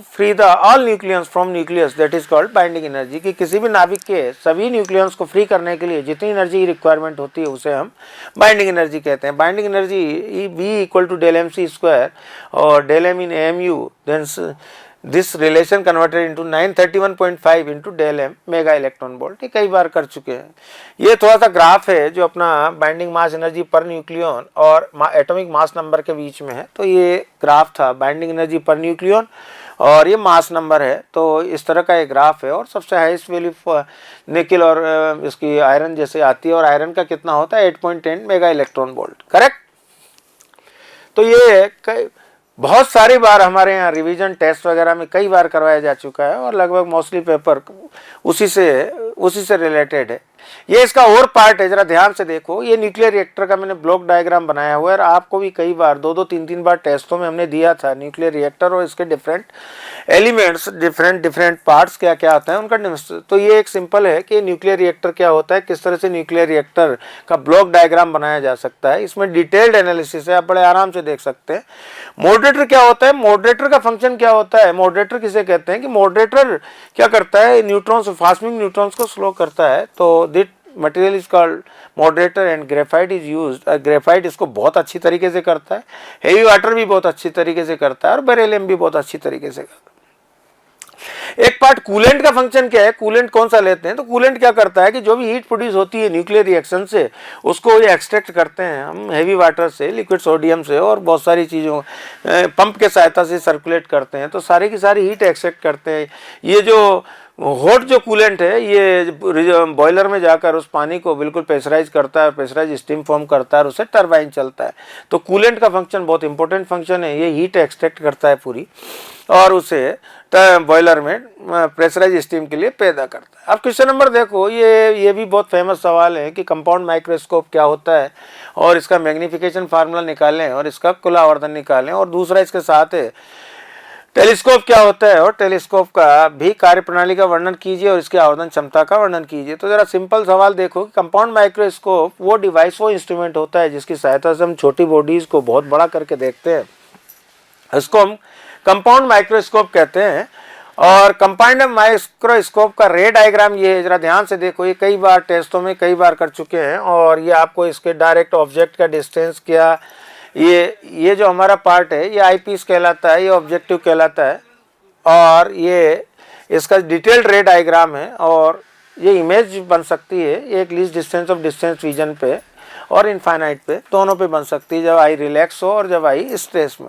free the all nucleus from nucleus that is called binding energy. कि किसी भी नाभिक के सभी न्यूक्लियस को फ्री करने के लिए जितनी एनर्जी की रिक्वायरमेंट होती है उसे हम बाइंडिंग एनर्जी कहते हैं। Binding energy B equal to del M C square और del M in M U then this relation converted into 931.5 into del M mega electron volt. ये कई बार कर चुके हैं। ये थोड़ा सा ग्राफ है जो अपना binding mass energy per nucleon और एटॉमिक मास नंबर के बीच में है। तो ये ग्राफ था बाइंडिंग एनर्जी पर न्यूक्लियन और ये मास नंबर है। तो इस तरह का एक ग्राफ है और सबसे हाईएस्ट वैल्यू निकल और इसकी आयरन जैसे आती है और आयरन का कितना होता है 8.10 मेगा इलेक्ट्रॉन वोल्ट। करेक्ट। तो ये बहुत सारी बार हमारे यहाँ रिवीजन टेस्ट वगैरह में कई बार करवाया जा चुका है और लगभग मोस्टली पेपर उसी से रिलेटेड है। ये इसका और पार्ट है, जरा ध्यान से देखो। ये न्यूक्लियर रिएक्टर का मैंने ब्लॉक डायग्राम बनाया हुआ है और आपको भी कई बार 2-3 बार टेस्टों में हमने दिया था न्यूक्लियर रिएक्टर और इसके डिफरेंट एलिमेंट्स, डिफरेंट पार्ट्स क्या क्या होता है उनका। तो ये एक सिंपल है कि न्यूक्लियर रिएक्टर क्या होता है, किस तरह से न्यूक्लियर रिएक्टर का ब्लॉक डायग्राम बनाया जा सकता है। इसमें डिटेल्ड एनालिसिस है, आप बड़े आराम से देख सकते हैं। मॉडरेटर क्या होता है, मॉडरेटर का फंक्शन क्या होता है, मॉडरेटर किसे कहते हैं कि मॉडरेटर क्या करता है, न्यूट्रॉन्स, फास्ट मूविंग न्यूट्रॉन्स को स्लो करता है। तो that material is called moderator and graphite is used. Graphite इसको बहुत अच्छी तरीके से करता है, हेवी वाटर भी बहुत अच्छी तरीके से करता है और बेरिलियम भी बहुत अच्छी तरीके से करता है। एक पार्ट कूलेंट का फंक्शन क्या है, कूलेंट कौन सा लेते हैं, तो कूलेंट क्या करता है कि जो भी हीट प्रोड्यूस होती है न्यूक्लियर रिएक्शन से उसको ये एक्सट्रैक्ट करते हैं हम हेवी वाटर से, लिक्विड सोडियम से और बहुत सारी चीज़ों पंप के सहायता से सर्कुलेट करते हैं। तो सारी की सारी हीट एक्सट्रैक्ट करते हैं। ये जो हॉट जो कूलेंट है ये बॉयलर में जाकर उस पानी को बिल्कुल प्रेशराइज करता है, प्रेशराइज स्टीम फॉर्म करता है और उससे टरबाइन चलता है। तो कूलेंट का फंक्शन बहुत इंपॉर्टेंट फंक्शन है, ये हीट एक्सट्रैक्ट करता है पूरी और उसे बॉयलर में प्रेशराइज स्टीम के लिए पैदा करता है। अब क्वेश्चन नंबर देखो, ये भी बहुत फेमस सवाल है कि कंपाउंड माइक्रोस्कोप क्या होता है और इसका मैग्नीफिकेशन फार्मूला निकालें और इसका कुल आवर्धन निकालें। और दूसरा इसके साथ है टेलीस्कोप क्या होता है और टेलीस्कोप का भी कार्यप्रणाली का वर्णन कीजिए और इसकी आवर्धन क्षमता का वर्णन कीजिए। तो जरा सिंपल सवाल देखो कि कंपाउंड माइक्रोस्कोप वो डिवाइस, वो इंस्ट्रूमेंट होता है जिसकी सहायता से हम छोटी बॉडीज को बहुत बड़ा करके देखते हैं, इसको हम कंपाउंड माइक्रोस्कोप कहते हैं। और कंपाउंड माइक्रोस्कोप का रे डायग्राम ये है, जरा ध्यान से देखो। ये कई बार टेस्टों में कई बार कर चुके हैं और ये आपको इसके डायरेक्ट ऑब्जेक्ट का डिस्टेंस क्या, ये जो हमारा पार्ट है ये आई पीस कहलाता है, ये ऑब्जेक्टिव कहलाता है और ये इसका डिटेल्ड रे डायग्राम है। और ये इमेज बन सकती है एक least distance of distance region पे और इनफाइनाइट पे, दोनों पे बन सकती है, जब आई रिलैक्स हो और जब आई स्ट्रेस में।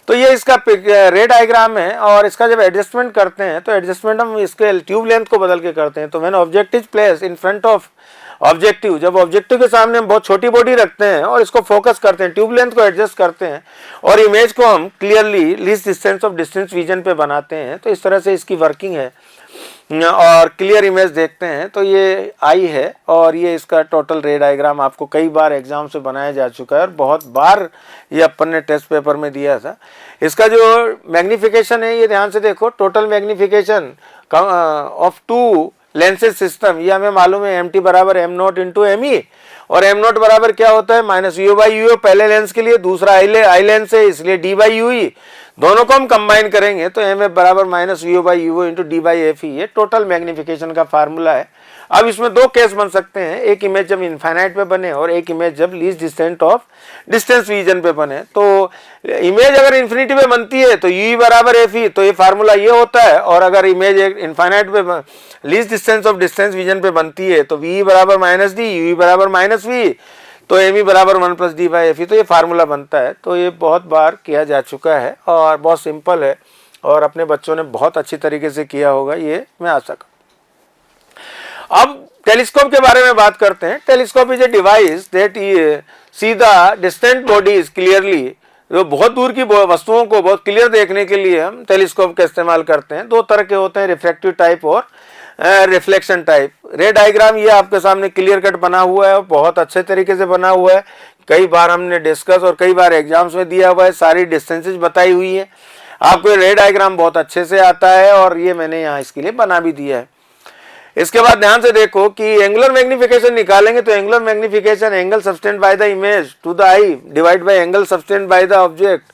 तो ये इसका रे डायग्राम है और इसका जब एडजस्टमेंट करते हैं तो एडजस्टमेंट हम इसके ट्यूब लेंथ को बदल के करते हैं। तो when object is place in front of objective, जब ऑब्जेक्टिव के सामने हम बहुत छोटी बॉडी रखते हैं और इसको फोकस करते हैं, ट्यूब लेंथ को एडजस्ट करते हैं और इमेज को हम clearly least distance of distance vision पे बनाते हैं। तो इस तरह से इसकी वर्किंग है और क्लियर इमेज देखते हैं। तो ये आई है और ये इसका टोटल रे डायग्राम आपको कई बार एग्जाम से बनाया जा चुका है और बहुत बार ये अपन ने टेस्ट पेपर में दिया था। इसका जो मैग्नीफिकेशन है ये ध्यान से देखो, total magnification of two lenses system, ये हमें मालूम है एम टी बराबर M not into M E और एम नॉट बराबर क्या होता है माइनस यू बाई यू पहले लेंस के लिए, दूसरा आई लेंस है इसलिए डी बाई यू ई, दोनों को हम कंबाइन करेंगे तो एम एफ बराबर minus U by you into D by F ई, ये टोटल मैग्नीफिकेशन का फार्मूला है। अब इसमें दो केस बन सकते हैं, एक इमेज जब इनफाइनाइट पे बने और एक इमेज जब least distance of distance region पे बने। तो इमेज अगर इन्फिनिटी पे बनती है तो यू बराबर एफ ई, तो ये फार्मूला ये होता है। और अगर इमेज इनफाइनाइट पे least distance of distance region पे बनती है तो वी बराबर माइनस डी, यू बराबर माइनस वी, तो एम ई बराबर 1 plus D by F E, तो ये फार्मूला बनता है। तो ये बहुत बार किया जा चुका है और बहुत सिंपल है और अपने बच्चों ने बहुत अच्छी तरीके से किया होगा, ये मैं आशा करता हूं। अब टेलीस्कोप के बारे में बात करते हैं। Telescope is a device that see the distant bodies clearly, जो बहुत दूर की वस्तुओं को बहुत क्लियर देखने के लिए हम टेलीस्कोप का इस्तेमाल करते हैं। दो तरह के होते हैं, रिफ्रैक्टिव टाइप और रिफ्लेक्शन टाइप। रे डायग्राम ये आपके सामने क्लियर कट बना हुआ है और बहुत अच्छे तरीके से बना हुआ है, कई बार हमने डिस्कस और कई बार एग्जाम्स में दिया हुआ है, सारी डिस्टेंसेज बताई हुई है, आपको रे डायग्राम बहुत अच्छे से आता है और ये मैंने यहाँ इसके लिए बना भी दिया है। इसके बाद ध्यान से देखो कि एंगुलर मैग्नीफिकेशन निकालेंगे तो angular magnification angle subtended by the image to the eye divide by angle subtended by the object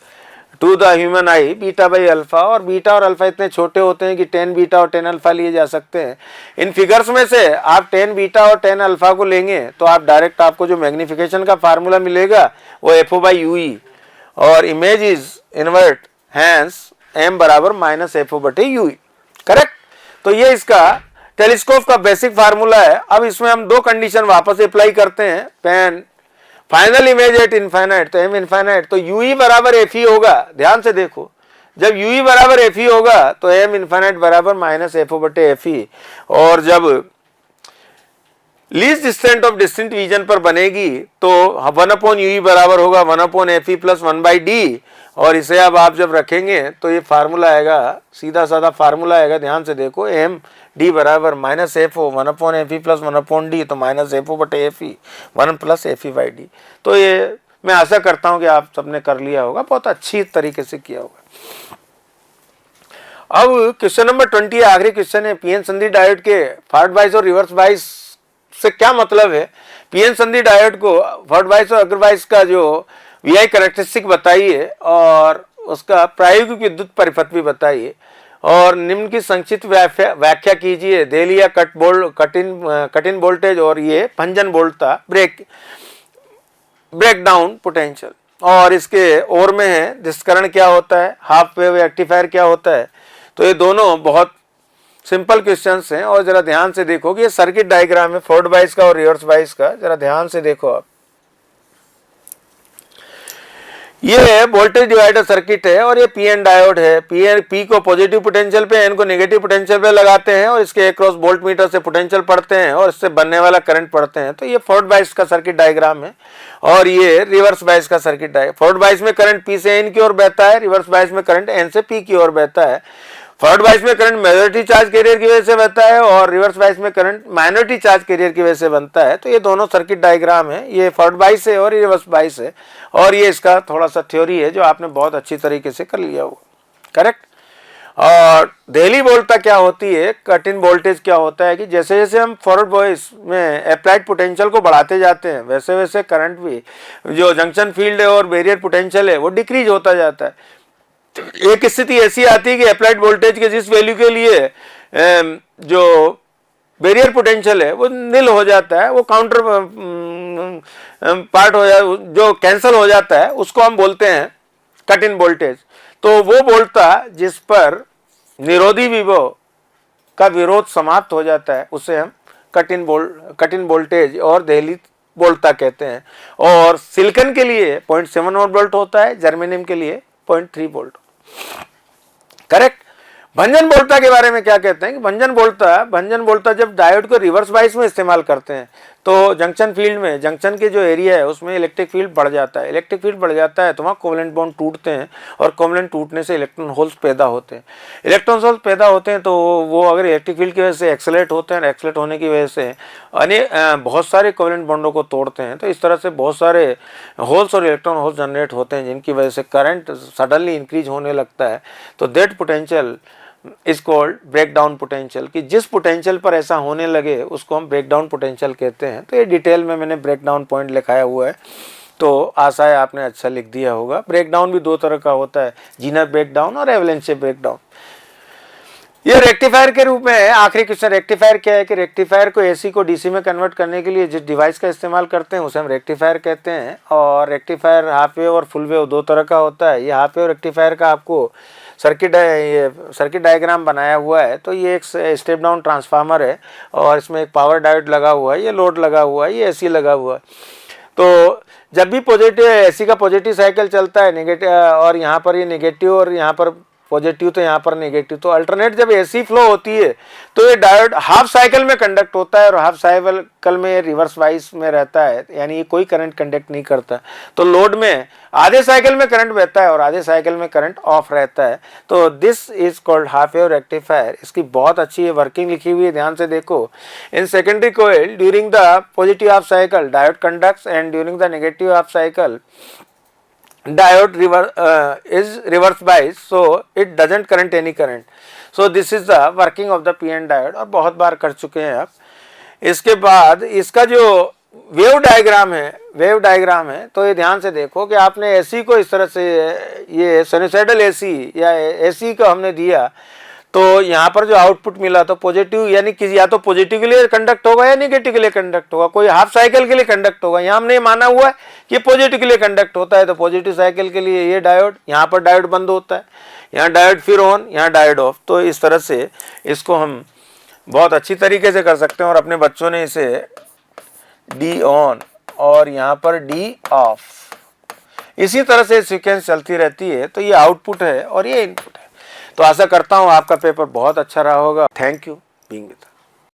to the human eye, beta by alpha. और बीटा और अल्फा इतने छोटे होते हैं कि 10 बीटा और 10 अल्फा लिए जा सकते हैं। इन फिगर्स में से आप 10 बीटा और 10 अल्फा को लेंगे तो आप डायरेक्ट आपको जो मैग्नीफिकेशन का फार्मूला मिलेगा वो F O by U E और image is invert, hence M बराबर माइनस एफ ओ बटे यू ई, करेक्ट। तो ये इसका टेलीस्कोप का बेसिक फार्मूला है। अब इसमें हम दो कंडीशन वापस अप्लाई करते हैं, pen final image at infinite, तो एम इनफाइनाइट, तो यू ई बराबर एफ ई होगा। ध्यान से देखो, जब यू ई बराबर एफ ई होगा तो एम इनफाइनाइट बराबर माइनस एफ ओ बटे एफ ई, और जब least distant of distant region पर बनेगी तो 1 अपॉन यू ई बराबर होगा 1 upon F E plus 1 by D. और इसे अब आप जब रखेंगे तो ये फार्मूला आएगा, सीधा साधा फार्मूला आएगा, ध्यान से देखो, एम डी बराबर minus F O 1/Fe plus 1/D, तो माइनस एफ ओ बटे F E 1 plus F E by D. तो ये मैं आशा करता हूँ कि आप सबने कर लिया होगा, बहुत अच्छी तरीके से किया होगा। अब क्वेश्चन नंबर 20 आखिरी क्वेश्चन है, पीएन संधि डायोड के फॉरवर्ड बायस और रिवर्स बायस से क्या मतलब है। पीएन संधि डायोड को फॉरवर्ड बायस और अग्र बायस का जो वीआई कैरेक्टरिस्टिक बताइए और उसका प्रायोगिक विद्युत परिपथ भी बताइए और निम्न की संक्षिप्त व्याख्या कीजिए। देली या कट इन वोल्टेज और ये भंजन वोल्टता ब्रेक डाउन पोटेंशियल, और इसके और में है निष्करण क्या होता है, हाफ वेव रेक्टिफायर क्या होता है। तो ये दोनों बहुत सिंपल क्वेश्चंस हैं और जरा ध्यान से देखो कि ये सर्किट डायग्राम है फॉरवर्ड बायस का और रिवर्स बायस का, जरा ध्यान से देखो आप। ये वोल्टेज डिवाइडर सर्किट है और ये पीएन डायोड है। पी को पॉजिटिव पोटेंशियल पे, एन को नेगेटिव पोटेंशियल पे लगाते हैं और इसके अक्रॉस वोल्ट मीटर से पोटेंशियल पढ़ते हैं और इससे बनने वाला करंट पढ़ते हैं। तो ये फॉरवर्ड बायस का सर्किट डायग्राम है और ये रिवर्स बायस का सर्किट डायग्राम। फॉरवर्ड बायस में करंट पी से एन की ओर बहता है, रिवर्स बायस में करंट एन से पी की ओर बहता है। फॉरवर्ड बायस में करंट मेजॉरिटी चार्ज कैरियर की वजह से बहता है और रिवर्स बायस में करंट माइनॉरिटी चार्ज कैरियर की वजह से बनता है। तो ये दोनों सर्किट डायग्राम है, ये फॉरवर्ड बायस है और रिवर्स बायस है और ये इसका थोड़ा सा थ्योरी है जो आपने बहुत अच्छी तरीके से कर लिया होगा, करेक्ट। और देली वोल्टता क्या होती है, कट इन वोल्टेज क्या होता है कि जैसे जैसे हम फॉरवर्ड बायस में अप्लाइड पोटेंशियल को बढ़ाते जाते हैं वैसे वैसे करंट भी जो जंक्शन फील्ड है और बैरियर पोटेंशियल है वो डिक्रीज होता जाता है। एक स्थिति ऐसी आती है कि अप्लाइड वोल्टेज के जिस वैल्यू के लिए जो बैरियर पोटेंशियल है वो नील हो जाता है, वो काउंटर पार्ट हो जाए, जो कैंसिल हो जाता है, उसको हम बोलते हैं कट इन वोल्टेज। तो वो वोल्टता जिस पर निरोधी विभव का विरोध समाप्त हो जाता है उसे हम कट इन वोल्टेज और देली वोल्टता कहते हैं। और सिलिकॉन के लिए 0.7 वोल्ट होता है, जर्मेनियम के लिए 0.3 वोल्ट, करेक्ट। भंजन वोल्टता के बारे में क्या कहते हैं कि भंजन वोल्टता जब डायोड को रिवर्स बायस में इस्तेमाल करते हैं तो जंक्शन फील्ड में, जंक्शन के जो एरिया है उसमें इलेक्ट्रिक फील्ड बढ़ जाता है। इलेक्ट्रिक फील्ड बढ़ जाता है तो वहाँ कोवेलेंट बॉन्ड टूटते हैं और कोवेलेंट टूटने से इलेक्ट्रॉन होल्स पैदा होते हैं। इलेक्ट्रॉन होल्स पैदा होते हैं तो वो अगर इलेक्ट्रिक फील्ड की वजह से एक्सेलरेट होते हैं, एक्सेलरेट होने की वजह से बहुत सारे कोवेलेंट बॉन्डों को तोड़ते हैं। तो इस तरह से बहुत सारे होल्स और इलेक्ट्रॉन होल्स जनरेट होते हैं जिनकी वजह से करंट सडनली इंक्रीज होने लगता है। तो that potential is called break down potential, कि जिस पोटेंशियल पर ऐसा होने लगे उसको हम ब्रेक डाउन पोटेंशियल कहते हैं। तो ये डिटेल में मैंने ब्रेक डाउन पॉइंट लिखाया हुआ है, तो आशा है आपने अच्छा लिख दिया होगा। ब्रेक डाउन भी दो तरह का होता है, जीनर ब्रेक डाउन और एवलेंस ब्रेक डाउन। ये रेक्टिफायर के रूप में है। आखिरी क्वेश्चन, रेक्टिफायर क्या है कि रेक्टिफायर को एसी को डीसी में कन्वर्ट करने के लिए जिस डिवाइस का इस्तेमाल करते हैं उसे हम रेक्टिफायर कहते हैं। और रेक्टिफायर हाफ वेव और फुल वेव दो तरह का होता है। ये हाफ वेव रेक्टिफायर का आपको सर्किट डायग्राम बनाया हुआ है। तो ये एक स्टेप डाउन ट्रांसफार्मर है और इसमें एक पावर डायोड लगा हुआ है, ये लोड लगा हुआ है, ये एसी लगा हुआ है। तो जब भी पॉजिटिव एसी का पॉजिटिव साइकिल चलता है नेगेटिव, और यहाँ पर ये नेगेटिव और यहाँ पर पॉजिटिव तो यहाँ पर नेगेटिव, तो अल्टरनेट जब एसी फ्लो होती है तो ये डायोड हाफ साइकिल में कंडक्ट होता है और हाफ साइकिल में रिवर्स बायस में रहता है, यानी ये कोई करंट कंडक्ट नहीं करता। तो लोड में आधे साइकिल में करंट बहता है और आधे साइकिल में करंट ऑफ रहता है। तो this is called half wave rectifier. इसकी बहुत अच्छी वर्किंग लिखी हुई है, ध्यान से देखो। In secondary coil during the positive half cycle diode conducts and during the negative half cycle diode is reverse bias, so it doesn't current any current. So this is the working of the PN diode और बहुत बार कर चुके हैं आप। इसके बाद इसका जो वेव डायग्राम है तो ये ध्यान से देखो कि आपने एसी को इस तरह से, ये साइनसॉइडल एसी या एसी को हमने दिया तो यहाँ पर जो आउटपुट मिला तो पॉजिटिव, यानी कि या तो पॉजिटिव के लिए कंडक्ट होगा या नेगेटिव के लिए कंडक्ट होगा, कोई हाफ साइकिल के लिए कंडक्ट होगा। यहाँ हमने माना हुआ है कि पॉजिटिव के लिए कंडक्ट होता है, तो पॉजिटिव साइकिल के लिए ये डायोड, यहाँ पर डायोड बंद होता है, यहाँ डायोड फिर ऑन, यहाँ डायोड ऑफ। तो इस तरह से इसको हम बहुत अच्छी तरीके से कर सकते हैं और अपने बच्चों ने इसे डी ऑन और यहाँ पर डी ऑफ, इसी तरह से सीक्वेंस चलती रहती है। तो ये आउटपुट है और ये इनपुट है। तो आशा करता हूँ आपका पेपर बहुत अच्छा रहा होगा। Thank you being with us.